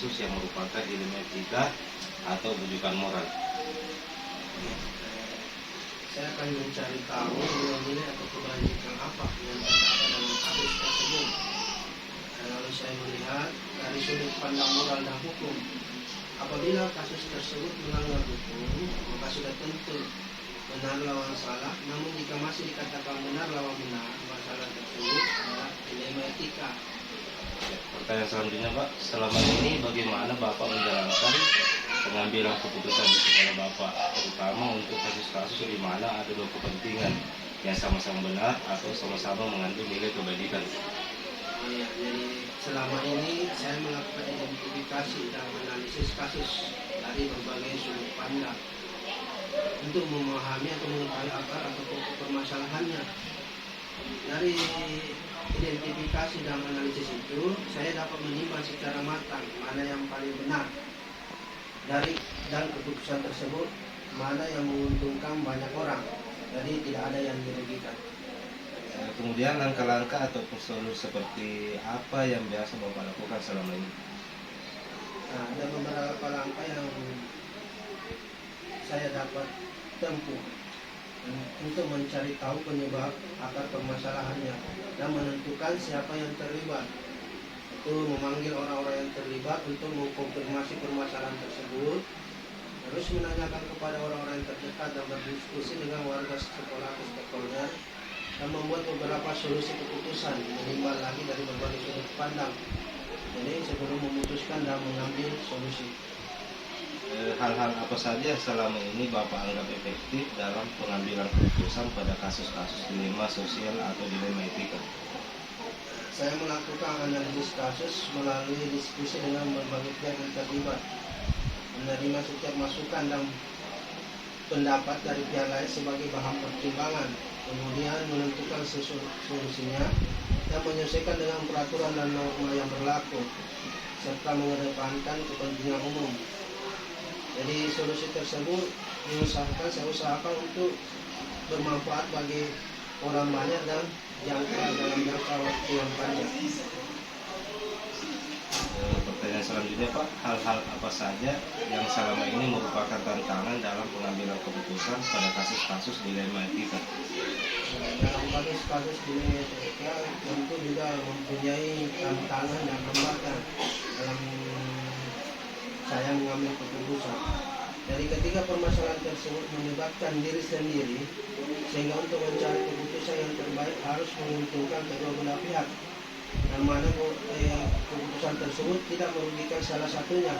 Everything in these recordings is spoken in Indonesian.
kasus yang merupakan dilema etika atau rujukan moral. Saya akan mencari tahu nilai-nilai atau kebajikan apa yang terdapat dalam kasus tersebut. Lalu saya melihat dari sudut pandang moral dan hukum. Apabila kasus tersebut melanggar hukum, maka sudah tentu benar lawan salah. Namun jika masih dikatakan benar lawan benar, masalah tersebut adalah dilema etika. Pertanyaan selanjutnya, Pak, selama ini bagaimana Bapak menjalankan pengambilan keputusan di sekolah Bapak, terutama untuk kasus-kasus di mana ada dua kepentingan yang sama-sama benar atau sama-sama mengandung nilai kebajikan? Jadi selama ini saya melakukan identifikasi dan analisis kasus dari berbagai sudut pandang untuk memahami atau mengetahui akar atau pokok permasalahannya. Dari identifikasi dan analisis itu, saya dapat menimbang secara matang mana yang paling benar dan keputusan tersebut mana yang menguntungkan banyak orang. Jadi tidak ada yang dirugikan. Kemudian langkah-langkah ataupun solusi seperti apa yang biasa Bapak lakukan selama ini? Ada beberapa langkah yang saya dapat tempuh untuk mencari tahu penyebab akar permasalahannya dan menentukan siapa yang terlibat. Itu memanggil orang-orang yang terlibat untuk mengkonfirmasi permasalahan tersebut, terus menanyakan kepada orang-orang yang terdekat dan berdiskusi dengan warga sekolah atau stakeholder, dan membuat beberapa solusi keputusan menimbang lagi dari berbagai sudut pandang. Jadi sebelum memutuskan dan mengambil solusi. Hal-hal apa saja selama ini Bapak anggap efektif dalam pengambilan keputusan pada kasus-kasus dilema sosial atau dilema etika? Saya melakukan analisis kasus melalui diskusi dengan berbagai pihak yang terlibat, menerima setiap masukan dan pendapat dari pihak lain sebagai bahan pertimbangan, kemudian menentukan solusinya dan menyesuaikan dengan peraturan dan norma yang berlaku, serta mengedepankan kepentingan umum. Jadi solusi tersebut saya usahakan untuk bermanfaat bagi orang banyak dan dalam jangka waktu yang panjang. Pertanyaan selanjutnya, Pak, hal-hal apa saja yang selama ini merupakan tantangan dalam pengambilan keputusan pada kasus-kasus dilema etika? Dalam kasus dilema etika tentu juga mempunyai tantangan dan hambatan dalam saya mengambil keputusan. Jadi ketika permasalahan tersebut menyebabkan diri sendiri, sehingga untuk mencari keputusan yang terbaik harus menguntungkan kedua belah pihak, yang mana keputusan tersebut tidak merugikan salah satunya,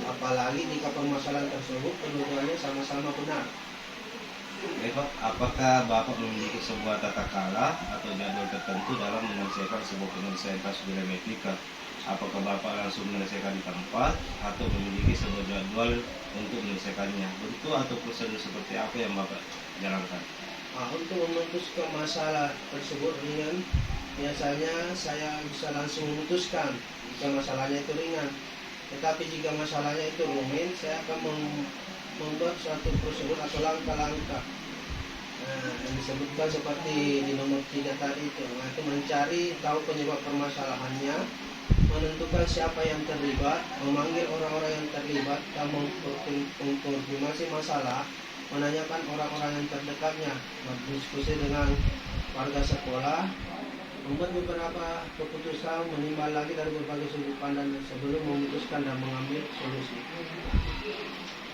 apalagi jika permasalahan tersebut keduanya sama-sama benar. Oke, Pak, apakah Bapak memiliki sebuah tata cara atau jadwal tertentu dalam menyelesaikan sebuah penyelesaian kasus dilema etika? Apakah Bapak langsung menyelesaikan di tempat atau memiliki sebuah jadwal untuk menyelesaikannya? Bentuk atau prosedur seperti apa yang Bapak jalankan? Untuk memutuskan masalah tersebut ringan, biasanya saya bisa langsung memutuskan jika masalahnya itu ringan. Tetapi jika masalahnya itu rumit, saya akan membuat suatu prosedur atau langkah-langkah yang disebutkan seperti di nomor 3 tadi itu, yaitu mencari tahu penyebab permasalahannya, menentukan siapa yang terlibat, memanggil orang-orang yang terlibat dan mengkonfirmasi masalah, menanyakan orang-orang yang terdekatnya, berdiskusi dengan warga sekolah, membuat beberapa keputusan menimbang lagi dari berbagai sudut pandang sebelum memutuskan dan mengambil solusi.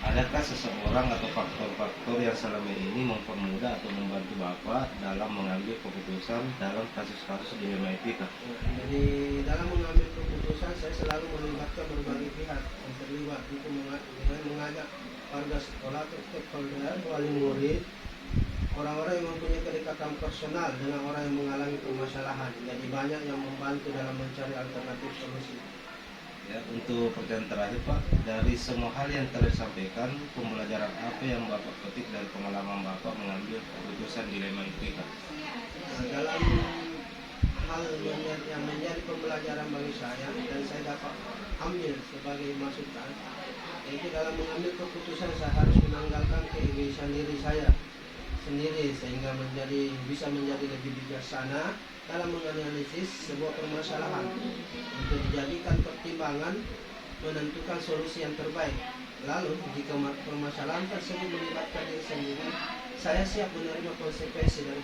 Adakah seseorang atau faktor-faktor yang selama ini mempermudah atau membantu Bapak dalam mengambil keputusan dalam kasus-kasus dilema etika? Jadi dalam mengambil keputusan saya selalu melibatkan berbagai pihak yang terlibat, itu dengan mengajak warga sekolah, stakeholder, wali murid, orang-orang yang mempunyai kedekatan personal dengan orang yang mengalami permasalahan. Jadi banyak yang membantu dalam mencari alternatif solusi. Ya, untuk pertanyaan terakhir, Pak, dari semua hal yang telah disampaikan, pembelajaran apa yang Bapak petik dari pengalaman Bapak mengambil keputusan dilema etika? Dalam hal yang menjadi pembelajaran bagi saya dan saya dapat ambil sebagai masukan, yaitu dalam mengambil keputusan saya harus menanggalkan keegoisan diri saya sendiri sehingga bisa menjadi lebih bijaksana dalam menganalisis sebuah permasalahan untuk dijadikan pertimbangan menentukan solusi yang terbaik. Lalu, jika permasalahan tersebut melibatkan diri sendiri, saya siap menerima konsekuensi dari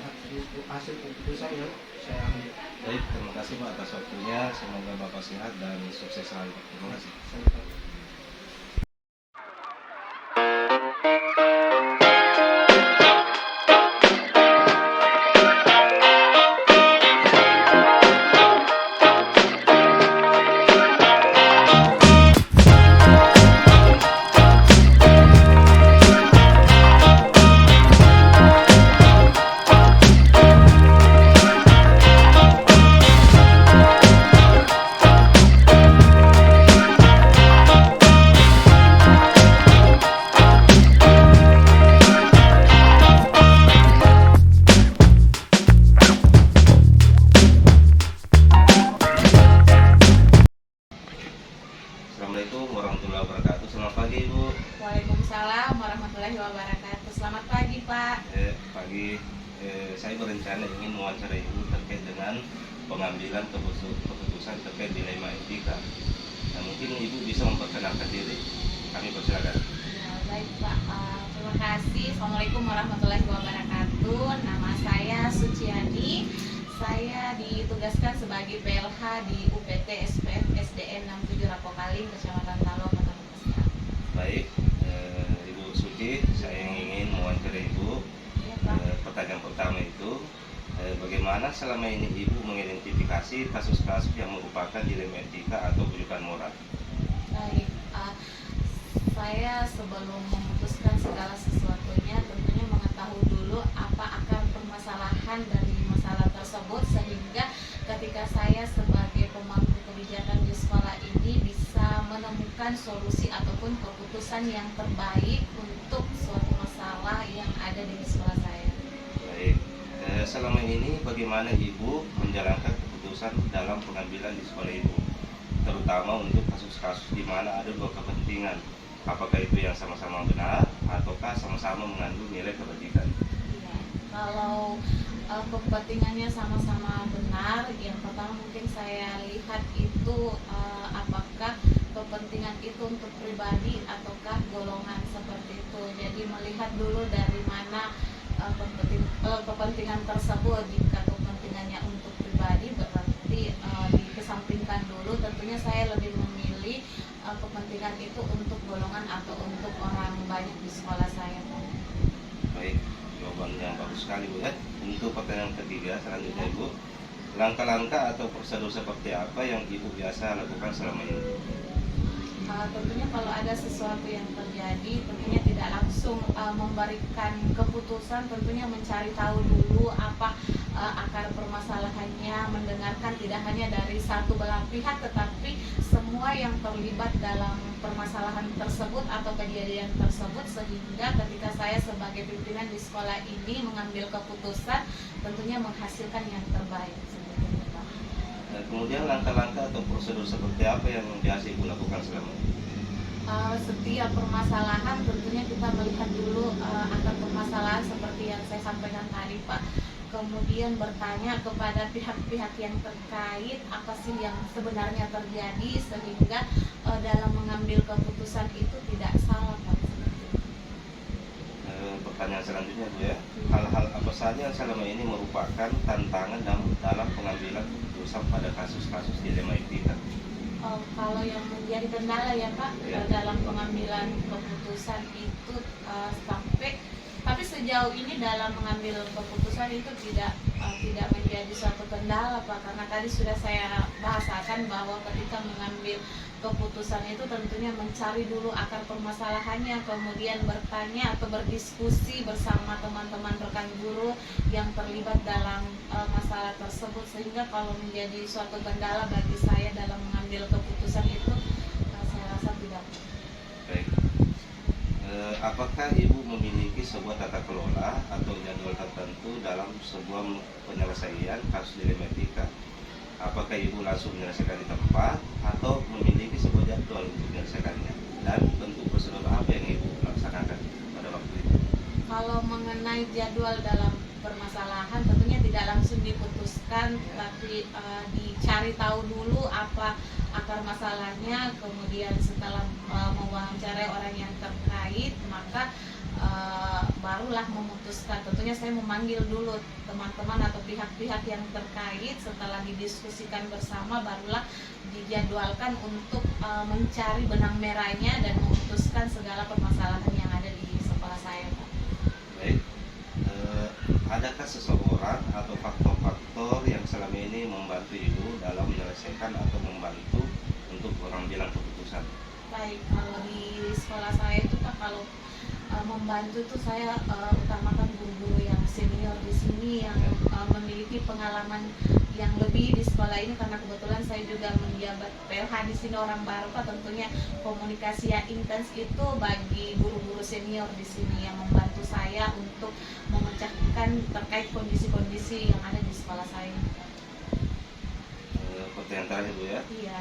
hasil keputusan yang saya ambil. Baik, terima kasih Pak atas waktunya. Semoga Bapak sehat dan sukses selalu. Terima kasih. Sampai. Assalamualaikum warahmatullahi wabarakatuh. Selamat pagi Ibu. Waalaikumsalam warahmatullahi wabarakatuh. Selamat pagi Pak. Pagi. Saya berencana ingin mewawancarai Ibu terkait dengan pengambilan keputusan terkait dilema etika. Nah, mungkin Ibu bisa memperkenalkan diri. Kami persilakan. Ya, baik Pak. Terima kasih. Assalamualaikum warahmatullahi wabarakatuh. Nama saya Suciani. Saya ditugaskan sebagai PLH di UPT SPF SDN 67 Rapokaling, Kecamatan Talo, Kabupaten Siak. Baik, Ibu Suci, saya ingin mewawancarai Ibu. Ya Pak. Pertanyaan pertama itu, bagaimana selama ini Ibu mengidentifikasi kasus-kasus yang merupakan dilema etika atau rujukan moral? Baik. Saya sebelum memutuskan segala sesuatunya tentunya mengetahui dulu apa akar permasalahan dari masalah tersebut, sehingga ketika saya sebagai pemangku kebijakan di sekolah ini bisa menemukan solusi ataupun keputusan yang terbaik untuk suatu masalah yang ada di sekolah saya. Baik, selama ini bagaimana Ibu menjalankan keputusan dalam pengambilan di sekolah Ibu, terutama untuk kasus-kasus di mana ada dua kepentingan, apakah itu yang sama-sama benar ataukah sama-sama mengandung nilai kebajikan? Ya, kalau kepentingannya sama-sama benar, yang pertama mungkin saya lihat itu apakah kepentingan itu untuk pribadi ataukah golongan, seperti itu. Jadi melihat dulu dari mana kepentingan tersebut. Jika kepentingannya untuk pribadi berarti dikesampingkan dulu. Tentunya saya lebih memilih kepentingan itu untuk golongan atau untuk orang banyak di sekolah saya. Baik, jawaban yang bagus sekali Bu ya. Untuk pertanyaan ketiga selanjutnya Ibu, langkah-langkah atau prosedur seperti apa yang Ibu biasa lakukan selama ini? Tentunya kalau ada sesuatu yang terjadi, tentunya tidak langsung memberikan keputusan, tentunya mencari tahu dulu apa akar permasalahannya, mendengarkan tidak hanya dari satu belah pihak, tetapi semua yang terlibat dalam permasalahan tersebut atau kejadian tersebut, sehingga ketika saya sebagai pimpinan di sekolah ini mengambil keputusan, tentunya menghasilkan yang terbaik. Kemudian langkah-langkah atau prosedur seperti apa yang biasa Ibu lakukan selama ini? Setiap permasalahan tentunya kita melihat dulu akar permasalahan seperti yang saya sampaikan tadi Pak. Kemudian bertanya kepada pihak-pihak yang terkait apa sih yang sebenarnya terjadi, sehingga dalam mengambil keputusan itu tidak salah Pak. Pertanyaan selanjutnya Bu ya, hal-hal apa saja yang selama ini merupakan tantangan dalam pengambilan keputusan pada kasus-kasus dilema etika? Kalau yang menjadi kendala ya Pak Ya. dalam pengambilan keputusan itu tapi sejauh ini dalam mengambil keputusan itu tidak menjadi suatu kendala Pak, karena tadi sudah saya bahasakan bahwa ketika mengambil keputusan itu tentunya mencari dulu akar permasalahannya, kemudian bertanya atau berdiskusi bersama teman-teman rekan guru yang terlibat dalam masalah tersebut, sehingga kalau menjadi suatu kendala bagi saya dalam mengambil keputusan itu saya rasa tidak. Baik. Apakah Ibu memiliki sebuah tata kelola atau jadwal tertentu dalam sebuah penyelesaian kasus dilema etika? Apakah Ibu langsung menyelesaikan di tempat atau memiliki sebuah jadwal untuk menyelesaikannya? Dan bentuk prosedur apa yang Ibu laksanakan pada waktu itu? Kalau mengenai jadwal dalam permasalahan tentunya tidak langsung diputuskan, tapi dicari tahu dulu apa akar masalahnya, kemudian setelah mewawancarai orang yang terkait maka barulah memutuskan. Tentunya saya memanggil dulu teman-teman atau pihak-pihak yang terkait, setelah didiskusikan bersama barulah dijadwalkan untuk mencari benang merahnya dan memutuskan segala permasalahan yang ada di sekolah saya, Pak. Baik. Adakah seseorang atau faktor-faktor yang selama ini membantu Ibu dalam menyelesaikan atau membantu untuk mengambil keputusan? Baik, kalau di sekolah saya itu Pak, kalau membantu itu saya utamakan guru-guru yang senior di sini yang memiliki pengalaman yang lebih di sekolah ini, karena kebetulan saya juga menjabat PLH di sini orang baru Pak. Tentunya komunikasi yang intens itu bagi guru-guru senior di sini yang membantu saya untuk memecahkan terkait kondisi-kondisi yang ada di sekolah saya. Pertanyaan terakhir Bu ya. Iya.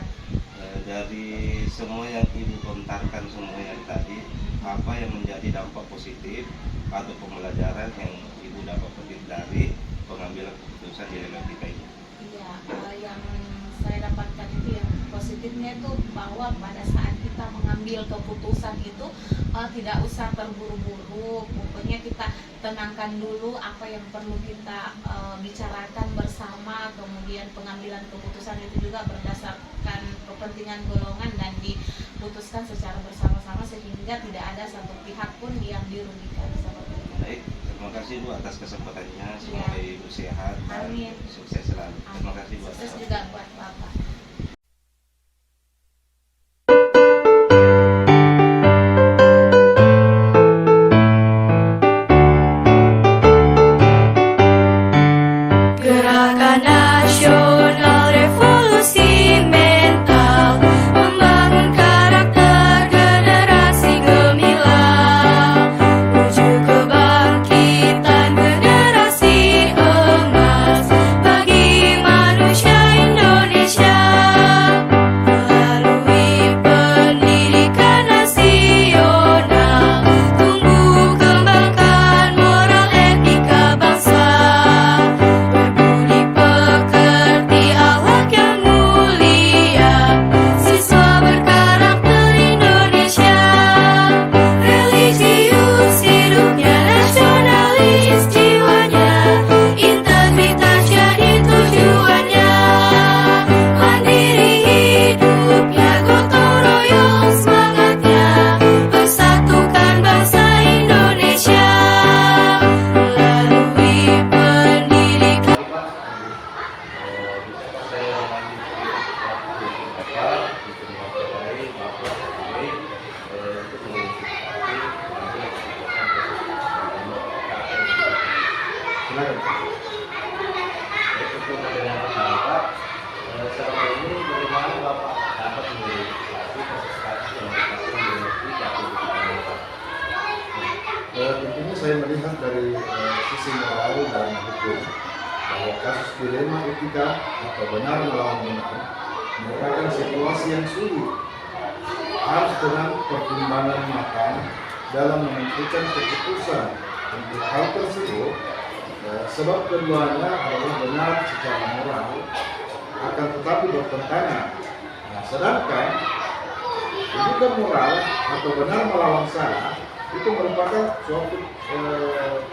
Dari semua yang Ibu kontarkan semua yang tadi, apa yang menjadi dampak positif atau pembelajaran yang Ibu dapat petik dari pengambilan keputusan di Lematika ini? Iya, yang saya dapatkan itu yang positifnya itu bahwa pada saat kita mengambil keputusan itu tidak usah terburu-buru, pokoknya kita tenangkan dulu apa yang perlu kita bicarakan bersama, kemudian pengambilan keputusan itu juga berdasarkan kepentingan golongan dan diputuskan secara bersama-sama sehingga tidak ada satu pihak pun yang dirugikan seperti itu. Baik, terima kasih Bu atas kesempatannya. Semoga Ibu sehat dan Amin. sukses selalu. Terima kasih Bu atas Sukses juga buat Bapak. Gerakan Nasional Revolusi Mental membangun karakter generasi gemilang, menuju kebangkitan generasi emas bagi manusia Indonesia. Melalui pendidikan nasional, tumbuh kembangkan moral etika bangsa. Berbudi pekerti, akhlak yang mulia, siswa berkarakter Indonesia. Religius hidupnya, nasionalis jiwanya, integritas jadi tujuannya. Mandiri hidupnya, gotong royong semangatnya, persatukan bangsa Indonesia. Melalui pendidikan. Tentunya saya melihat dari sisi moral dan hukum bahwa kasus dilema etika atau benar melawan benar merupakan situasi yang sulit. Harus dengan pertimbangan matang dalam menentukan keputusan untuk hal tersebut, sebab keduanya adalah benar secara moral, akan tetapi bertentangan. Nah, sedangkan etika moral atau benar melawan salah itu merupakan suatu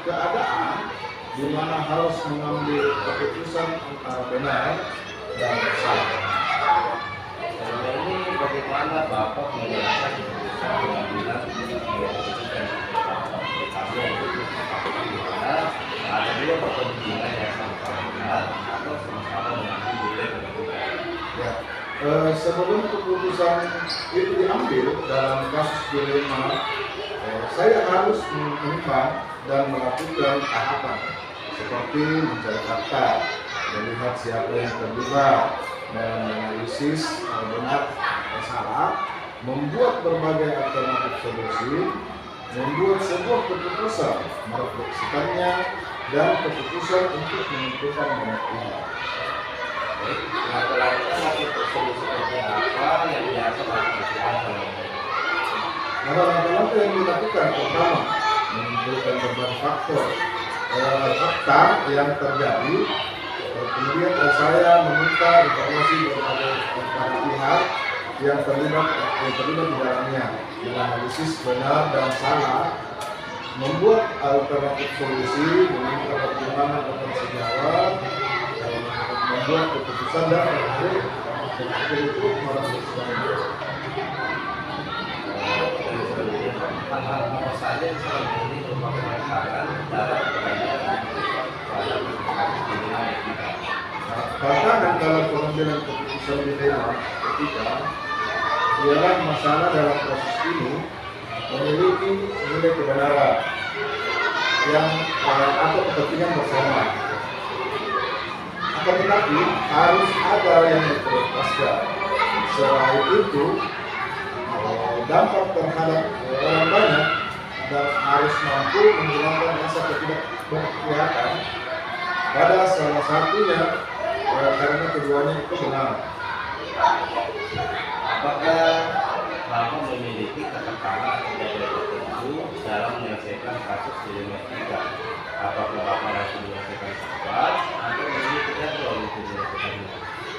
keadaan di mana harus mengambil keputusan antara benar dan salah. Selama ini bagaimana Bapak menjelaskan keputusan pengambilan keputusan kami untuk dimana ada dua kepentingan yang sama-sama benar atau sama-sama mengambil nilai kepentingan? Ya, sebelum keputusan itu diambil dalam kasus dilema, saya harus menimbang dan melakukan tahapan seperti mencari fakta, melihat siapa yang terlibat, menganalisis benar atau salah, membuat berbagai alternatif solusi, membuat sebuah keputusan, merefleksikannya, dan keputusan untuk menentukan banyak pihak. Rata-rata langkah solusi seperti apa yang biasa dilakukan? Langkah-langkah yang dilakukan pertama mengumpulkan berbagai faktor fakta yang terjadi. Kemudian saya meminta informasi kepada pihak yang terlibat di dalamnya, menganalisis benar dan salah, membuat alternatif solusi, meminta pertimbangan akan sejawat, membuat keputusan dan terakhir itu merumuskan. Apa saja yang selama ini merupakan kesalahan dalam pengambilan Tantangan dalam pengambilan keputusan dilema etika ialah masalah dalam proses ini memiliki nilai kebenaran yang atau kepentingan bersama. Akan tetapi harus ada yang diprioritaskan. Selain itu, dampak terhadap orang banyak dan harus mampu menghilangkan rasa ketidakberpihakan pada salah satunya karena keduanya itu benar. Apakah Bapak memiliki katakanlah jadwal tertentu dalam menyelesaikan kasus dilema etika? Apakah Bapak langsung menyelesaikan cepat atau memiliki jadwal untuk menyelesaikannya?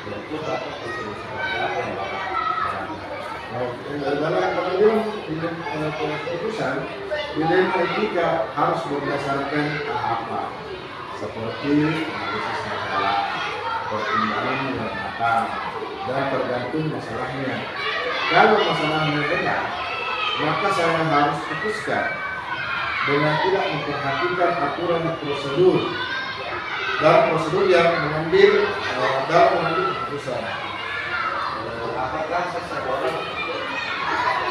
Bentuk atau solusi seperti apa yang Bapak Dalam pengambilan keputusan, dilema etika harus berdasarkan tahapan seperti analisis masalah, pertimbangan yang matang, dan tergantung masalahnya. Kalau masalahnya benar, maka saya harus putuskan dengan tidak memperhatikan aturan prosedur dan prosedur yang mengambil dalam mengambil keputusan. Apakah seseorang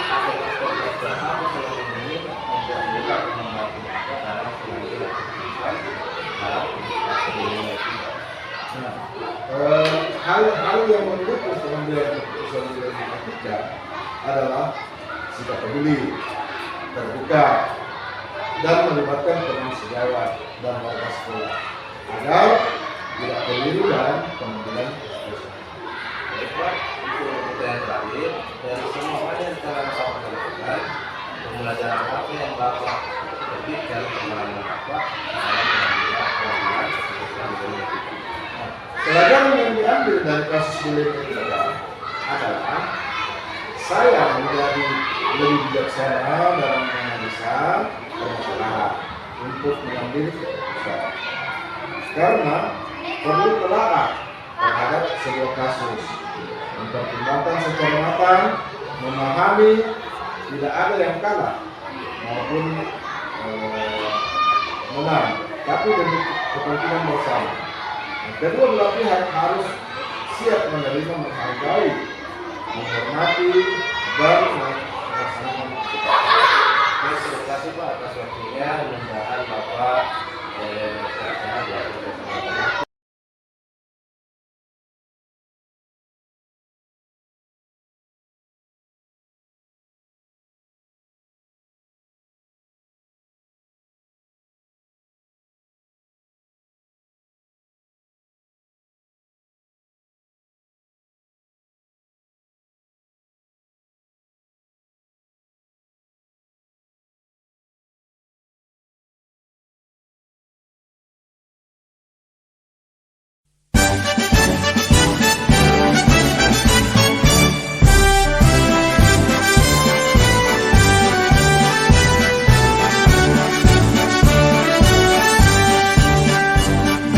atau selama ini membuat membantu Bapak dalam pengambilan keputusan dalam dilema etika? Hal yang mendukung pengambilan keputusan dilema etika adalah sikap peduli, terbuka, dan melibatkan teman sejawat dan warga sekolah agar tidak keliru dalam pengambilan keputusan. Baik Pak, untuk pertanyaan terakhir, dari semua yang telah Bapak lakukan, pembelajaran apa yang Bapak petik dari pengalaman Bapak dalam pengambilan keputusan dilema etika? Pelajaran yang diambil dari kasus dilema etika adalah saya menjadi lebih bijaksana dalam menganalisa permasalahan untuk mengambil keputusan. Karena perlu telaah terhadap sebuah kasus, mempertimbangkan secara matang, memahami tidak ada yang kalah maupun menang, tapi demi kepentingan bersama. Kedua belah pihak harus siap menerima, menghargai, menghormati, dan melaksanakan Terima kasih Pak atas waktunya. Mudah-mudahan Bapak sehat-sehat ya.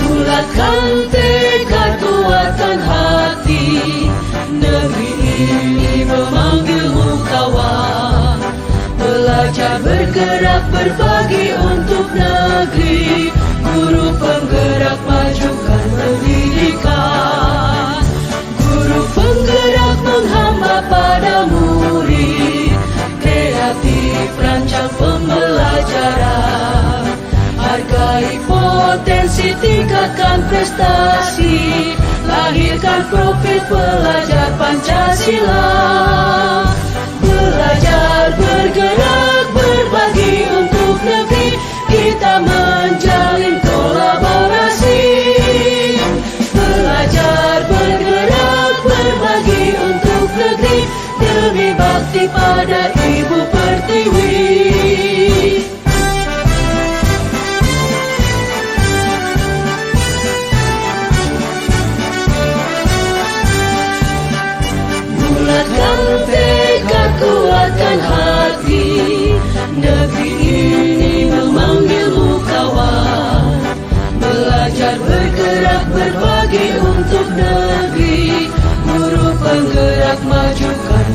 Bulatkan tekad kuatkan hati, negeri ini memanggilmu kawan. Belajar bergerak berbagi untuk negeri, guru penggerak majukan pendidikan. Guru penggerak menghamba pada murid, kreatif rancang pembelajaran. Hargai potensi, tingkatkan prestasi, lahirkan profil pelajar Pancasila. Belajar bergerak